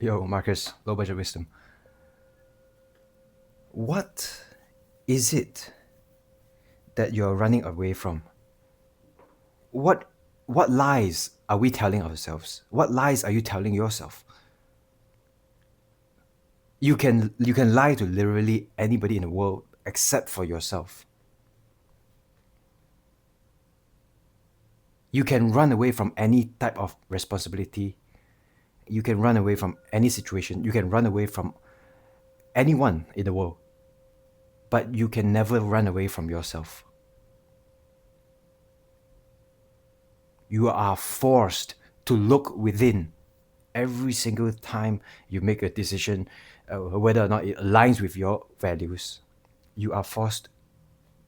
Yo, Marcus, low budget wisdom. What is it that you're running away from? What what lies are we telling ourselves? What lies are you telling yourself? You can lie to literally anybody in the world except for yourself. You can run away from any type of responsibility. You can run away from any situation. You can run away from anyone in the world. But you can never run away from yourself. You are forced to look within every single time you make a decision, whether or not it aligns with your values. You are forced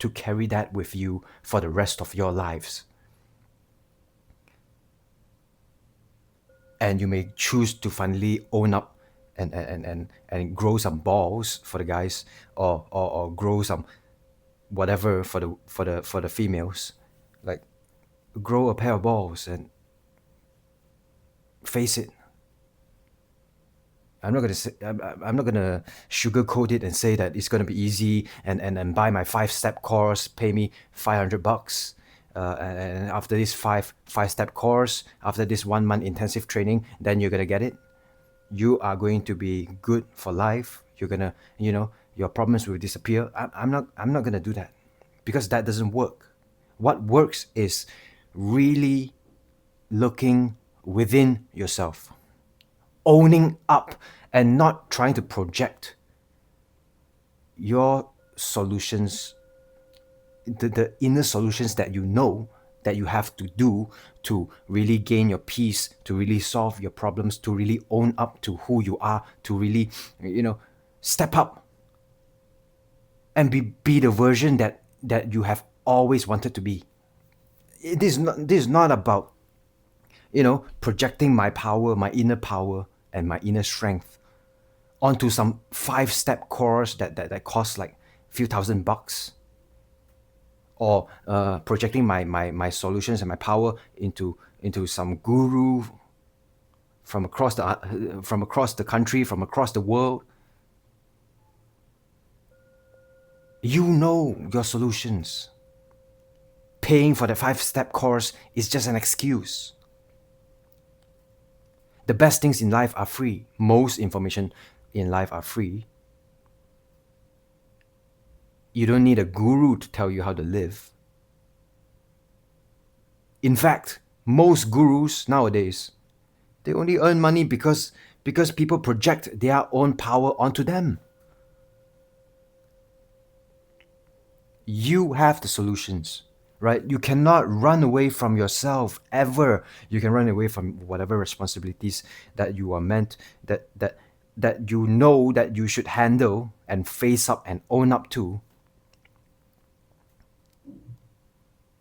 to carry that with you for the rest of your lives. And you may choose to finally own up and grow some balls for the guys, or grow some whatever for the females. Like, grow a pair of balls and face it. I'm not gonna sugarcoat it and say that it's gonna be easy and buy my 5-step course, pay me $500, and after this five-step course, after this 1 month intensive training, then you're gonna get it. You are going to be good for life. You're gonna, your problems will disappear. I'm not gonna do that, because that doesn't work. What works is really looking within yourself, owning up, and not trying to project your solutions, the inner solutions that you know that you have to do to really gain your peace, to really solve your problems, to really own up to who you are, to really, step up and be the version that you have always wanted to be. This is not about projecting my power, my inner power, and my inner strength onto some 5-step course that costs like a few $1,000, or projecting my solutions and my power into some guru from across the country, from across the world. You know your solutions. Paying for the 5-step course is just an excuse. The best things in life are free. Most information in life are free. You don't need a guru to tell you how to live. In fact, most gurus nowadays, they only earn money because people project their own power onto them. You have the solutions, right? You cannot run away from yourself ever. You can run away from whatever responsibilities that you are meant, that you know that you should handle and face up and own up to.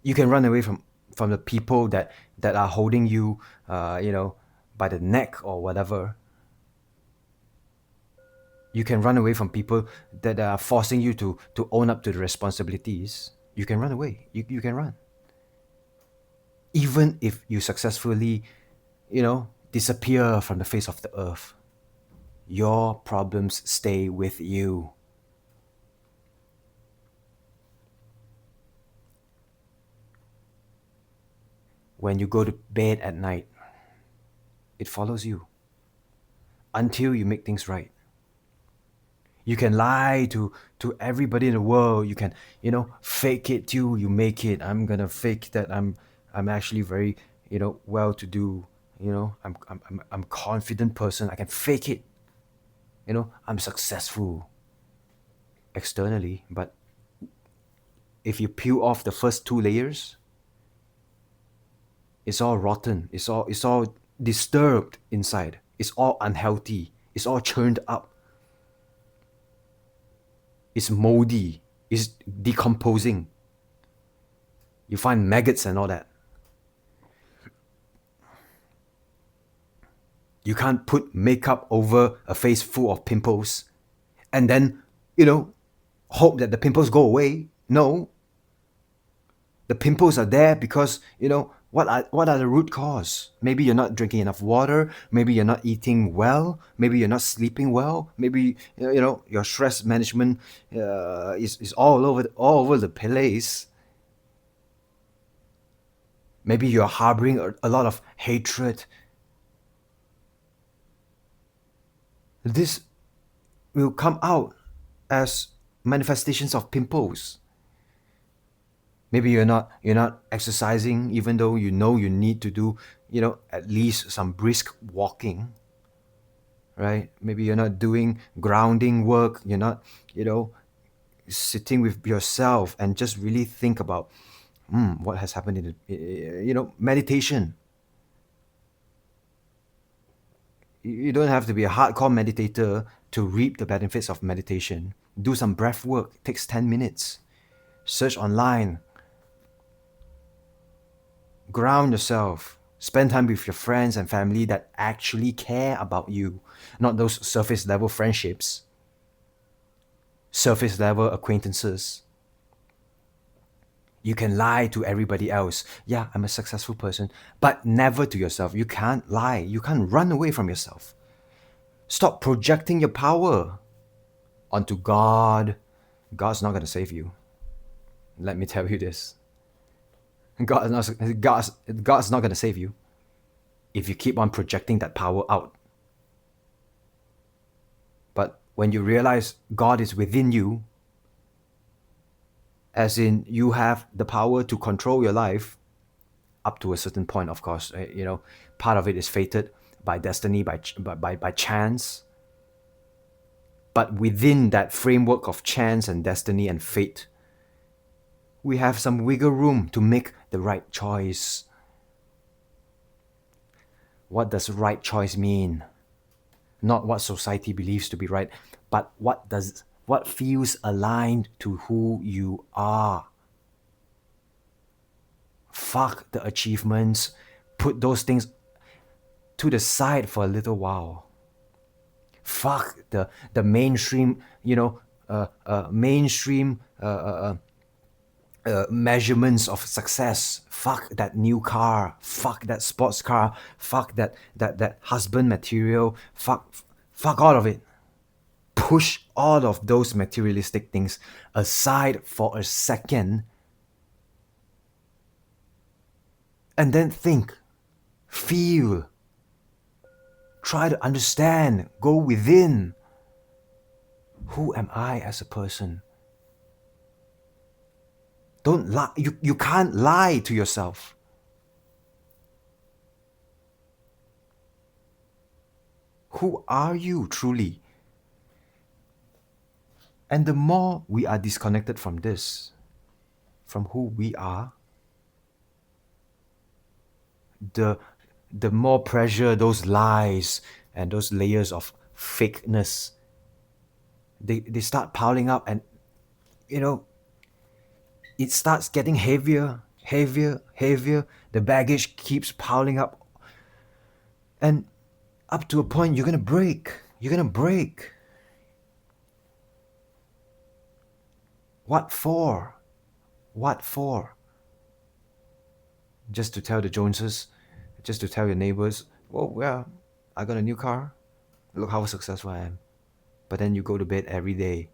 You can run away from the people that are holding you, by the neck or whatever. You can run away from people that are forcing you to own up to the responsibilities. You can run away. You can run. Even if you successfully, disappear from the face of the earth, your problems stay with you. When you go to bed at night, it follows you until you make things right. You can lie to everybody in the world. You can, fake it till you make it. I'm gonna fake that I'm actually very, well to do. I'm a confident person. I can fake it. I'm successful externally, but if you peel off the first 2 layers, it's all rotten. It's all disturbed inside. It's all unhealthy. It's all churned up. It's moldy. It's decomposing. You find maggots and all that. You can't put makeup over a face full of pimples and then, hope that the pimples go away. No. The pimples are there because, What are the root cause? Maybe you're not drinking enough water. Maybe you're not eating well. Maybe you're not sleeping well. Maybe your stress management is all over the place. Maybe you're harboring a lot of hatred. This will come out as manifestations of pimples. Maybe you're not exercising, even though you know you need to do at least some brisk walking, right? Maybe you're not doing grounding work. You're not sitting with yourself and just really think about what has happened in meditation. You don't have to be a hardcore meditator to reap the benefits of meditation. Do some breath work. It takes 10 minutes. Search online. Ground yourself. Spend time with your friends and family that actually care about you, not those surface level friendships, surface level acquaintances. You can lie to everybody else. Yeah, I'm a successful person, but never to yourself. You can't lie. You can't run away from yourself. Stop projecting your power onto God. God's not going to save you. Let me tell you this. God's not going to save you if you keep on projecting that power out. But when you realize God is within you, as in you have the power to control your life up to a certain point, of course, part of it is fated by destiny, by chance. But within that framework of chance and destiny and fate, we have some wiggle room to make the right choice. What does right choice mean? Not what society believes to be right, but what feels aligned to who you are. Fuck the achievements. Put those things to the side for a little while. Fuck the mainstream, measurements of success. Fuck that new car. Fuck that sports car. Fuck that husband material. Fuck all of it. Push all of those materialistic things aside for a second, and then think, feel, try to understand, go within. Who am I as a person? Don't lie. You can't lie to yourself. Who are you truly? And the more we are disconnected from this, from who we are, the more pressure those lies and those layers of fakeness, they start piling up, and it starts getting heavier. The baggage keeps piling up, and up to a point you're gonna break. What for? Just to tell the Joneses, just to tell your neighbors, oh yeah, I got a new car, look how successful I am. But then you go to bed every day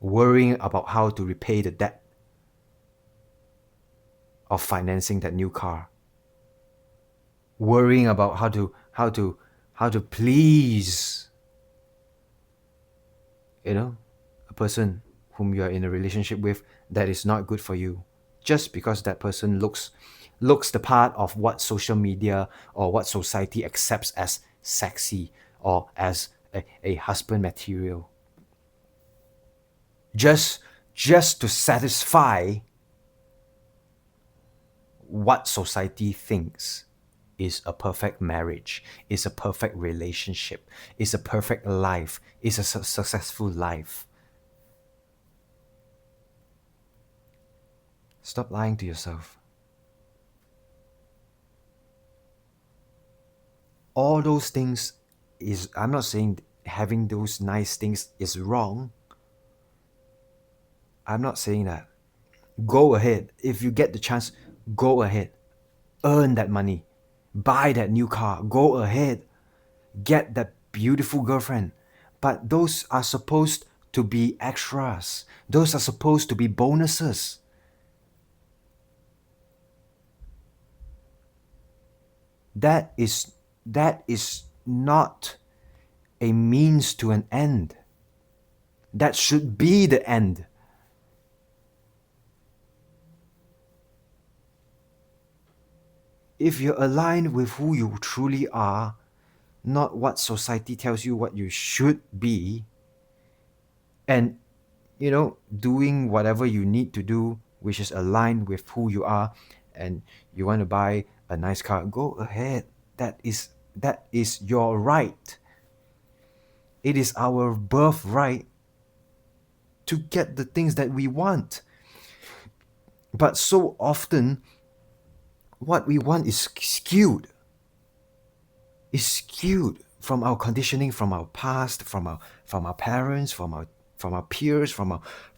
worrying about how to repay the debt of financing that new car, worrying about how to please a person whom you are in a relationship with that is not good for you, just because that person looks the part of what social media or what society accepts as sexy or as a husband material. Just to satisfy what society thinks is a perfect marriage, is a perfect relationship, is a perfect life, is a successful life. Stop lying to yourself. All those things I'm not saying having those nice things is wrong. I'm not saying that. Go ahead. If you get the chance, Go ahead. Earn that money. Buy that new car. Go ahead. Get that beautiful girlfriend. But those are supposed to be extras. Those are supposed to be bonuses. That is not a means to an end. That should be the end. If you're aligned with who you truly are, not what society tells you what you should be, and doing whatever you need to do, which is aligned with who you are, and you want to buy a nice car, go ahead. That is your right. It is our birthright to get the things that we want. But so often, what we want is skewed. Is skewed from our conditioning, from our past, from our parents, from our peers, from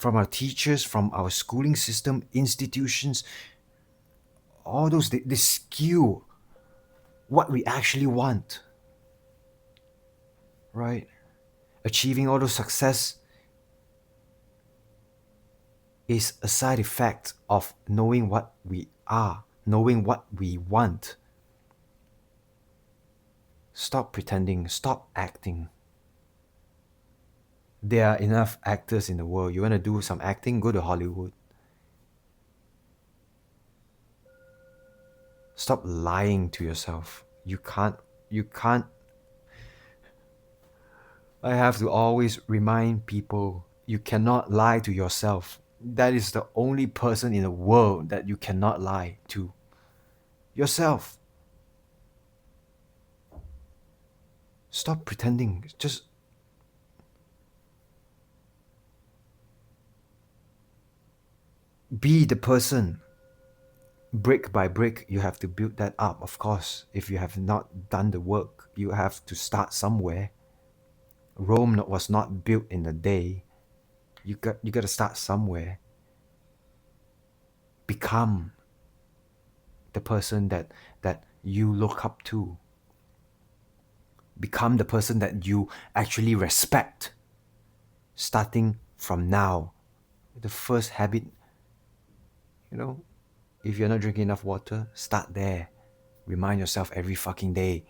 our teachers, from our schooling system, institutions. All those they skew what we actually want. Right? Achieving all those success is a side effect of knowing what we are, knowing what we want. Stop pretending, stop acting. There are enough actors in the world. You want to do some acting, go to Hollywood. Stop lying to yourself. You can't. I have to always remind people, you cannot lie to yourself. That is the only person in the world that you cannot lie to. Yourself. Stop pretending. Just be the person. Brick by brick, you have to build that up, of course. If you have not done the work, you have to start somewhere. Rome was not built in a day. You got to start somewhere. Become the person that you look up to. Become the person that you actually respect. Starting from now. The first habit, if you're not drinking enough water, start there. Remind yourself every fucking day.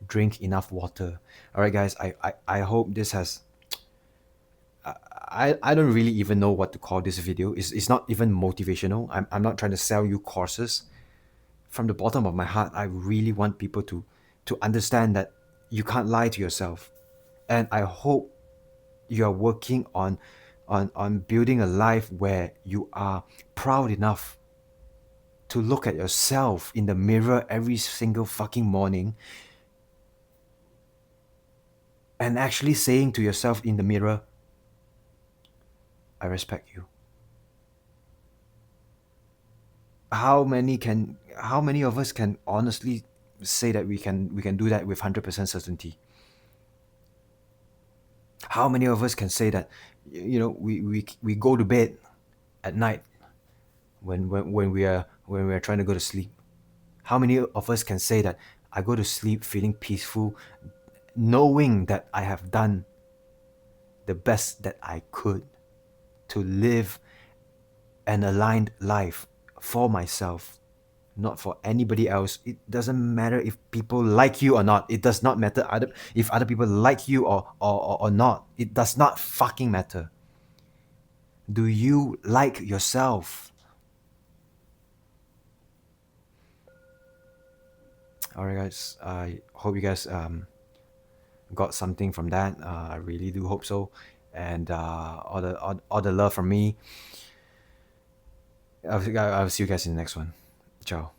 Drink enough water. Alright guys, I hope this has... I don't really even know what to call this video. It's not even motivational. I'm not trying to sell you courses. From the bottom of my heart, I really want people to understand that you can't lie to yourself. And I hope you're working on building a life where you are proud enough to look at yourself in the mirror every single fucking morning and actually saying to yourself in the mirror, I respect you. How many of us can honestly say that we can do that with 100% certainty? How many of us can say that we go to bed at night when we are trying to go to sleep? How many of us can say that I go to sleep feeling peaceful, knowing that I have done the best that I could to live an aligned life for myself, not for anybody else? It doesn't matter if people like you or not. It does not matter if other people like you or not. It does not fucking matter. Do you like yourself? Alright guys, I hope you guys got something from that. I really do hope so. And all the love from me. I'll see you guys in the next one. Ciao.